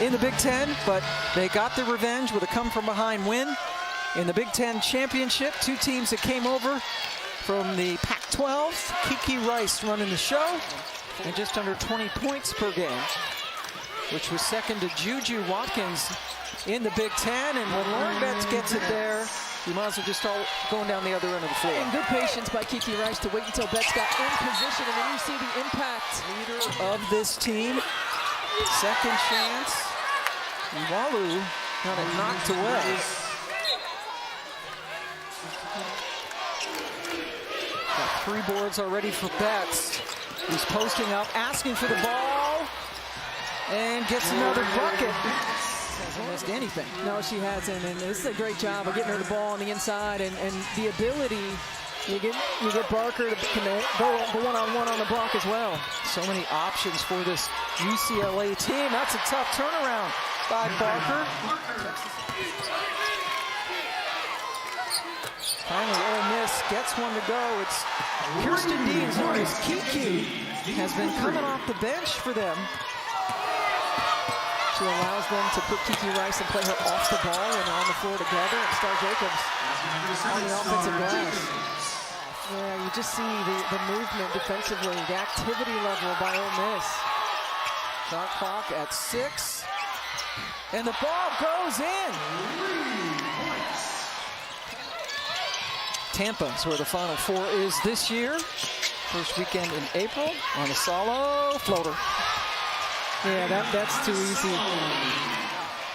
in the Big Ten, but they got their revenge with a come-from-behind win in the Big Ten championship. Two teams that came over from the Pac-12. Kiki Rice running the show, and just under 20 points per game, which was second to Juju Watkins in the Big Ten. And when Lauren Betts gets it there, you might as well just start going down the other end of the floor. And good patience by Kiki Rice to wait until Betts got in position, and then you see the impact. Leader of this team, second chance. Walu got it knocked away. Got 3 boards already for Betts. He's posting up, asking for the ball, and gets another bucket. Hasn't missed anything. No, she hasn't, and this is a great job of getting her the ball on the inside, and the ability. You get Barker to go one-on-one on the block as well. So many options for this UCLA team. That's a tough turnaround by Barker. Finally, Ole Miss gets one to go. It's Kirsten Dean's youngest. Kiki has been coming off the bench for them. She allows them to put Kiki Rice and play her off the ball and on the floor together, and Star Jacobs on the offensive glass. Yeah, you just see the movement defensively, the activity level by Ole Miss. Shot clock at 6, and the ball goes in. Tampa is where the Final Four is this year. First weekend in April on a solo floater. Yeah, that's too easy.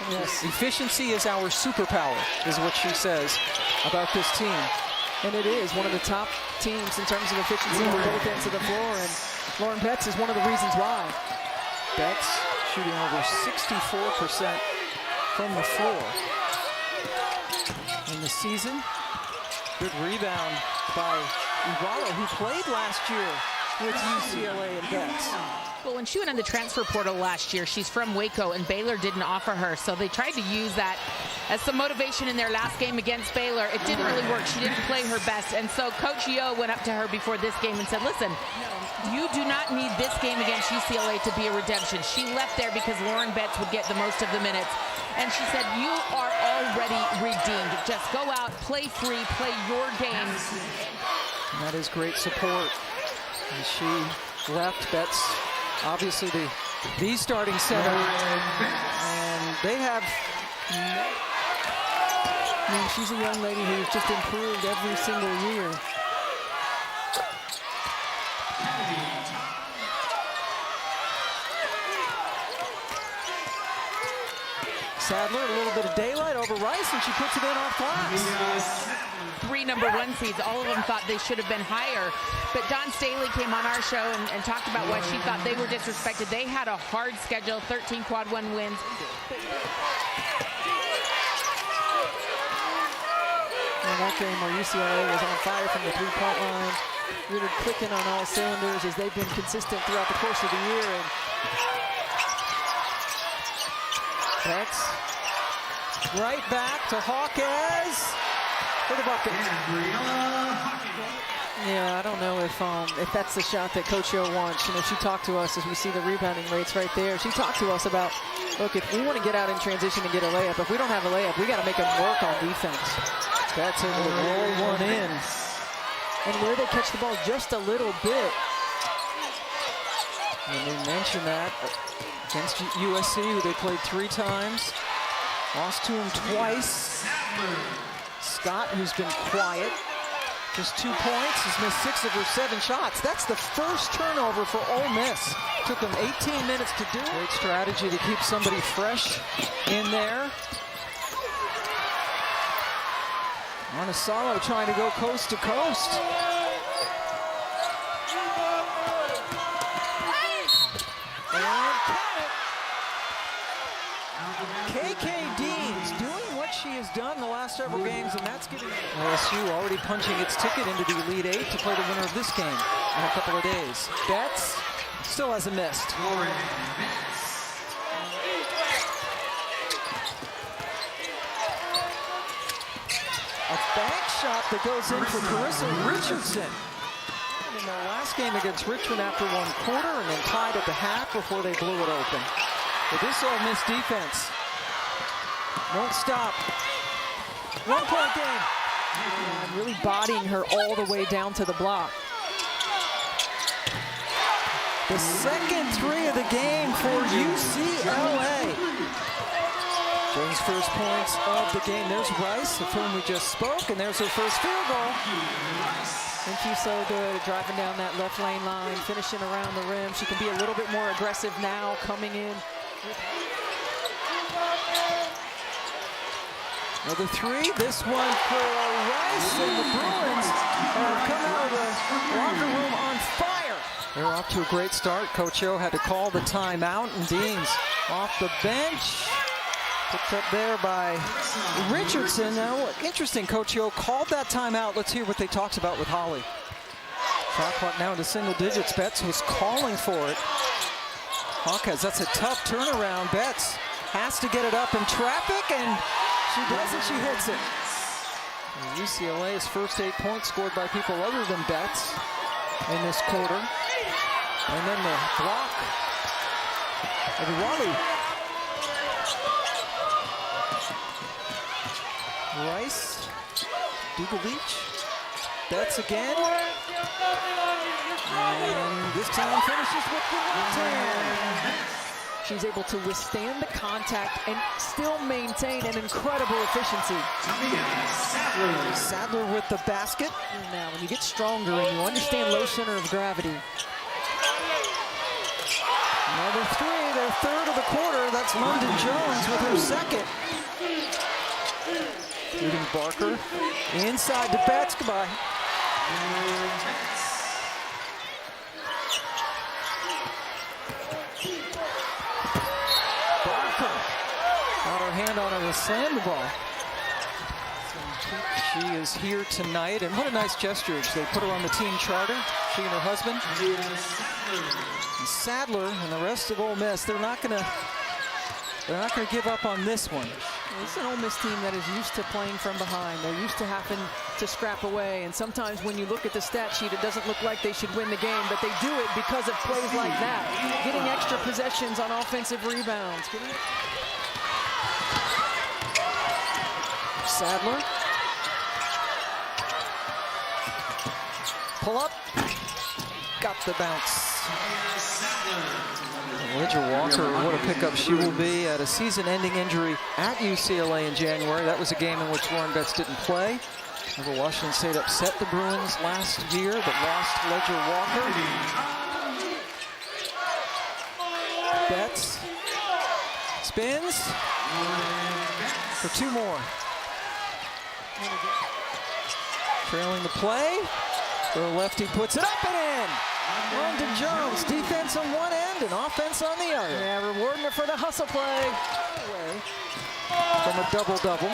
Yes, efficiency is our superpower, is what she says about this team. And it is one of the top teams in terms of efficiency on both ends of the floor, and Lauren Betts is one of the reasons why. Betts shooting over 64% from the floor in the season. Good rebound by Iwalo, who played last year with UCLA and Betts. Well, when she went in the transfer portal last year, she's from Waco, and Baylor didn't offer her. So they tried to use that as some motivation in their last game against Baylor. It didn't really work. She didn't play her best. And so Coach Yo went up to her before this game and said, listen, you do not need this game against UCLA to be a redemption. She left there because Lauren Betts would get the most of the minutes. And she said, you are already redeemed. Just go out, play free, play your game. And that is great support. And she left. Betts, obviously the starting center, and they have. I mean, she's a young lady who's just improved every single year. Sadler, a little bit of daylight over Rice, and she puts it in off glass. 3 #1 seeds, all of them thought they should have been higher. But Dawn Staley came on our show and talked about why she thought they were disrespected. They had a hard schedule, 13 quad 1 wins. In that game where UCLA was on fire from the 3-point line, really clicking on all cylinders as they've been consistent throughout the course of the year. And Betts right back to Hawkes for the bucket. yeah, I don't know if that's the shot that Coach Yo wants. You know, she talked to us as we see the rebounding rates right there. She talked to us about, look, if we want to get out in transition and get a layup, if we don't have a layup, we got to make them work on defense. Betts able to roll one in. And where they catch the ball just a little bit. And they mentioned that against USC, who they played 3 times. Lost to him twice. Scott, who's been quiet, just 2 points. He's missed 6 of her 7 shots. That's the first turnover for Ole Miss. Took them 18 minutes to do it. Great strategy to keep somebody fresh in there. Arnisalo trying to go coast to coast. KK Dean's doing what she has done the last several games, and that's getting LSU already punching its ticket into the Elite 8 to play the winner of this game in a couple of days. Betts still hasn't missed. A bank shot that goes in for Carissa Richardson. In their last game against Richmond after 1 quarter, and then tied at the half before they blew it open. But this Ole Miss defense won't stop. 1-point game. And really bodying her all the way down to the block. The second three of the game for UCLA. Jones' first points of the game. There's Rice, of whom we just spoke, and there's her first field goal. And she's so good at driving down that left lane line, finishing around the rim. She can be a little bit more aggressive now, coming in. Another three, this one for Rice, and the Bruins have come out of the locker room on fire. They're off to a great start. Coach O had to call the timeout, and Deans off the bench. Picked up there by Richardson. Now, interesting, Coach O called that timeout. Let's hear what they talked about with Holly. Shot clock now into single digits. Betts was calling for it. Hawkes, that's a tough turnaround. Betts has to get it up in traffic, and she does it, she hits it. And UCLA's first 8 points scored by people other than Betts in this quarter. And then the block of Wally. Rice, Dugalich, Betts again. And this time finishes with the left hand. She's able to withstand the contact and still maintain an incredible efficiency. Sadler with the basket. Now, when you get stronger and you understand low center of gravity. Another three, their third of the quarter. That's London Jones with her second. Shooting Barker inside to Betts. Goodbye. Barker got her hand on it and slammed the ball. She is here tonight, and what a nice gesture. They put her on the team charter, she and her husband. And Sadler and the rest of Ole Miss, they're not gonna give up on this one. It's an Ole Miss team that is used to playing from behind. They're used to having to scrap away. And sometimes when you look at the stat sheet, it doesn't look like they should win the game, but they do it because of plays like that. Getting extra possessions on offensive rebounds. Sadler. Pull up. Got the bounce. Ledger Walker, what a pickup she will be at a season-ending injury at UCLA in January. That was a game in which Lauren Betts didn't play. Remember, Washington State upset the Bruins last year, but lost Ledger Walker. Betts spins for two more. Trailing the play. The lefty puts it up and in. London Jones, defense on one end and offense on the other. Yeah, rewarding her for the hustle play. From a double-double.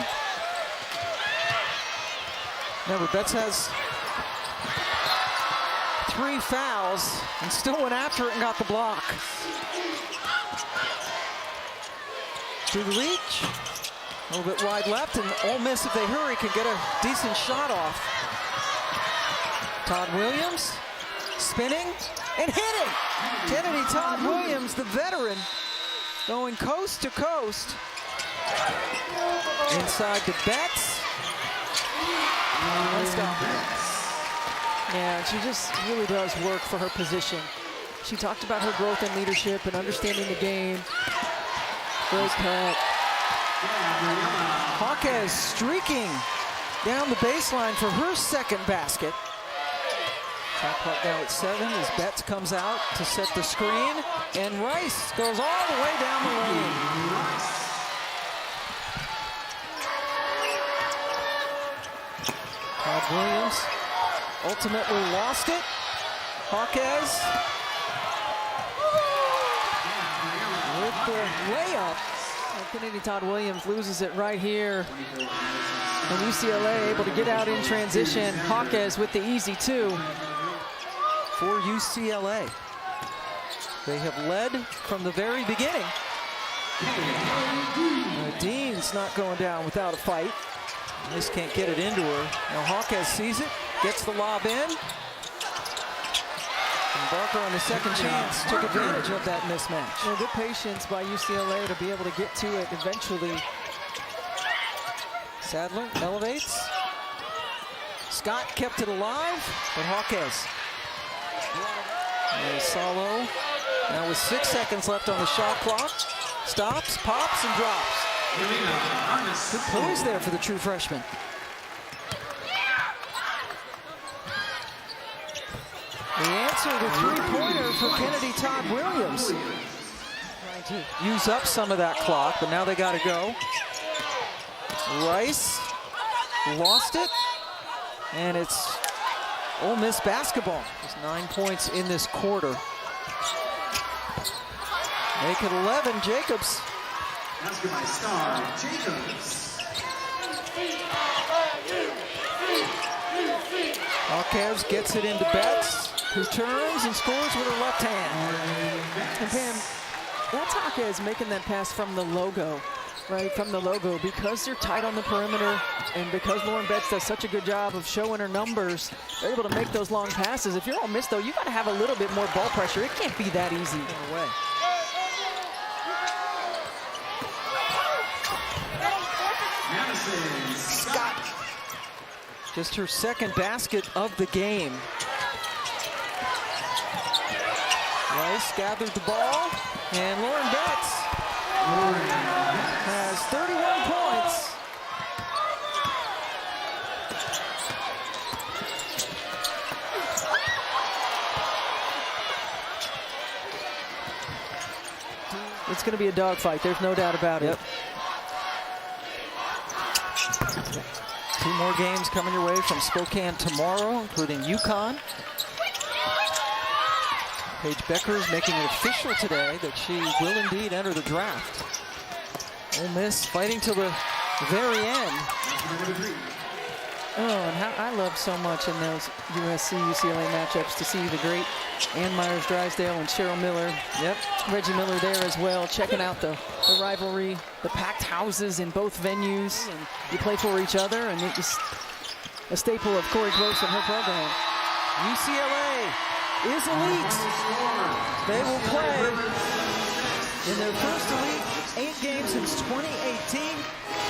Remember, Betts has 3 fouls and still went after it and got the block. Dugalich, a little bit wide left, and Ole Miss, if they hurry, can get a decent shot off. Todd Williams, spinning and hitting. Kennedy Todd Williams, the veteran, going coast to coast. Inside to Betts. One stop. Yeah, she just really does work for her position. She talked about her growth in leadership and understanding the game. Great cut. Hawkes streaking down the baseline for her second basket. Shot clock now at 7 as Betts comes out to set the screen, and Rice goes all the way down the lane. Todd Williams ultimately lost it. Hawkes with the layup. Kennedy Todd Williams loses it right here. And UCLA able to get out in transition. Hawkes with the easy 2. For UCLA. They have led from the very beginning. Dean's not going down without a fight. This can't get it into her. Now Hawkes sees it, gets the lob in. And Barker on the second chance took advantage of that mismatch. Well, good patience by UCLA to be able to get to it eventually. Sadler elevates. Scott kept it alive, but Hawkes. There's Salo. Now with 6 seconds left on the shot clock. Stops, pops, and drops. Good poise there for the true freshman. The answer, the three-pointer for Kennedy Todd Williams. Trying to use up some of that clock, but now they got to go. Rice lost it, and it's Ole Miss basketball. Just 9 points in this quarter. Make it 11, Jacobs. Basketball star, Jacobs. Hawkes gets it into Betts, who turns and scores with her left hand. And Pam, that's Hawkes making that pass from the logo, right? From the logo, because they're tight on the perimeter and because Lauren Betts does such a good job of showing her numbers, they're able to make those long passes. If you're Ole Miss, though, you got to have a little bit more ball pressure. It can't be that easy. Away. Scott. Just her second basket of the game. Rice gathered the ball, and Lauren Betts has 31 points. It's going to be a dogfight. There's no doubt about it. 2 more games coming your way from Spokane tomorrow, including UConn. Paige Becker is making it official today that she will indeed enter the draft. Ole Miss fighting till the very end. Oh, and how I love so much in those USC-UCLA matchups to see the great Ann Myers-Drysdale and Cheryl Miller. Yep. Reggie Miller there as well, checking out the rivalry, the packed houses in both venues. And you play for each other, and it's just a staple of Corey Close and her program. UCLA is elite. They will play in their first elite 8 games since 2018.